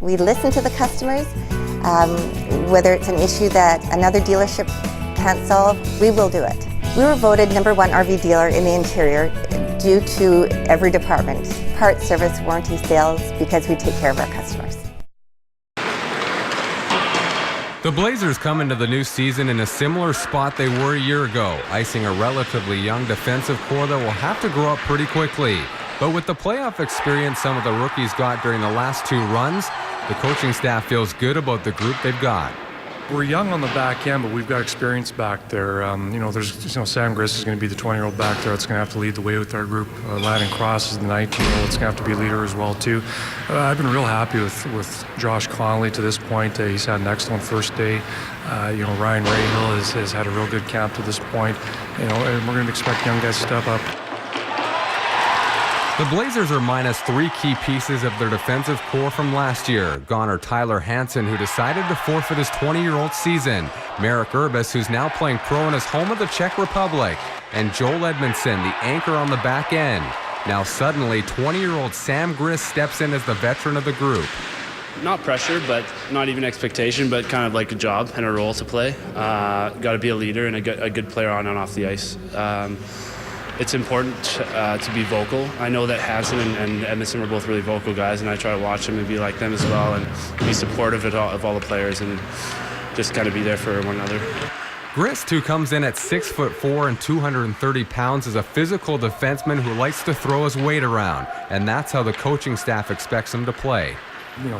We listen to the customers. Whether it's an issue that another dealership can't solve, we will do it. We were voted #1 RV dealer in the interior due to every department, parts, service, warranty, sales, because we take care of our customers. The Blazers come into the new season in a similar spot they were a year ago, icing a relatively young defensive core that will have to grow up pretty quickly. But with the playoff experience some of the rookies got during the last 2 runs, the coaching staff feels good about the group they've got. We're young on the back end, but we've got experience back there. Sam Griss is going to be the 20-year-old back there that's going to have to lead the way with our group. Landon Cross is the 19-year-old that's going to have to be a leader as well too. I've been real happy with Josh Connolly to this point. He's had an excellent first day. Ryan Rahill has had a real good camp to this point. And we're going to expect young guys to step up. The Blazers are minus 3 key pieces of their defensive core from last year. Gone are Tyler Hansen, who decided to forfeit his 20-year-old season, Marek Urbis, who's now playing pro in his home of the Czech Republic, and Joel Edmondson, the anchor on the back end. Now suddenly, 20-year-old Sam Griss steps in as the veteran of the group. Not pressure, but not even expectation, but kind of like a job and a role to play. Got to be a leader and a good player on and off the ice. It's important to be vocal. I know that Hansen and Edmondson are both really vocal guys, and I try to watch them and be like them as well, and be supportive of all the players, and just kind of be there for one another. Grist, who comes in at 6'4" and 230 pounds, is a physical defenseman who likes to throw his weight around, and that's how the coaching staff expects him to play.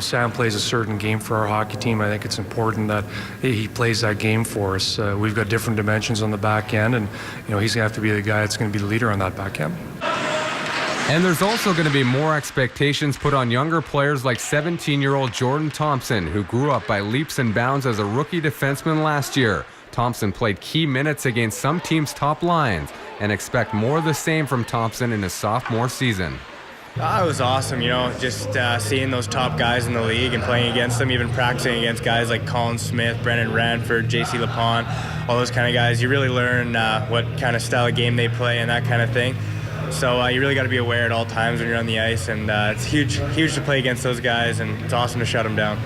Sam plays a certain game for our hockey team. I think it's important that he plays that game for us. We've got different dimensions on the back end, and he's going to have to be the guy that's going to be the leader on that back end. And there's also going to be more expectations put on younger players like 17-year-old Jordan Thompson, who grew up by leaps and bounds as a rookie defenseman last year. Thompson played key minutes against some teams' top lines, and expect more of the same from Thompson in his sophomore season. It was awesome, just seeing those top guys in the league and playing against them, even practicing against guys like Colin Smith, Brendan Ranford, JC LaPon, all those kind of guys. You really learn what kind of style of game they play and that kind of thing. So you really got to be aware at all times when you're on the ice, and it's huge to play against those guys, and it's awesome to shut them down.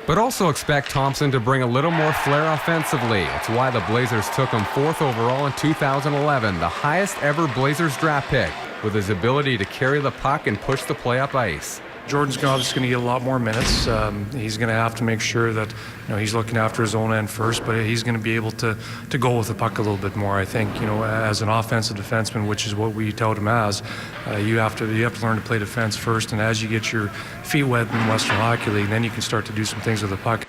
But also expect Thompson to bring a little more flair offensively. It's why the Blazers took him 4th overall in 2011, the highest ever Blazers draft pick, with his ability to carry the puck and push the play up ice. Jordan's obviously going to get a lot more minutes. He's going to have to make sure that he's looking after his own end first, but he's going to be able to go with the puck a little bit more. I think as an offensive defenseman, which is what we tout him as, you have to learn to play defense first, and as you get your feet wet in the Western Hockey League, then you can start to do some things with the puck.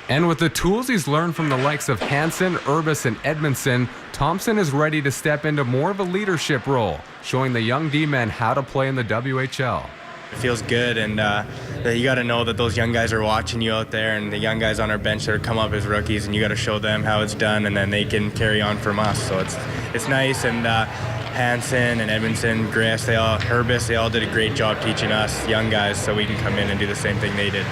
And with the tools he's learned from the likes of Hansen, Urbis, and Edmondson, Thompson is ready to step into more of a leadership role, showing the young D-men how to play in the WHL. It feels good, and that you got to know that those young guys are watching you out there, and the young guys on our bench that are come up as rookies, and you got to show them how it's done, and then they can carry on from us. So it's nice, and Hansen and Edmondson, Griss, Urbis, they all did a great job teaching us young guys so we can come in and do the same thing they did.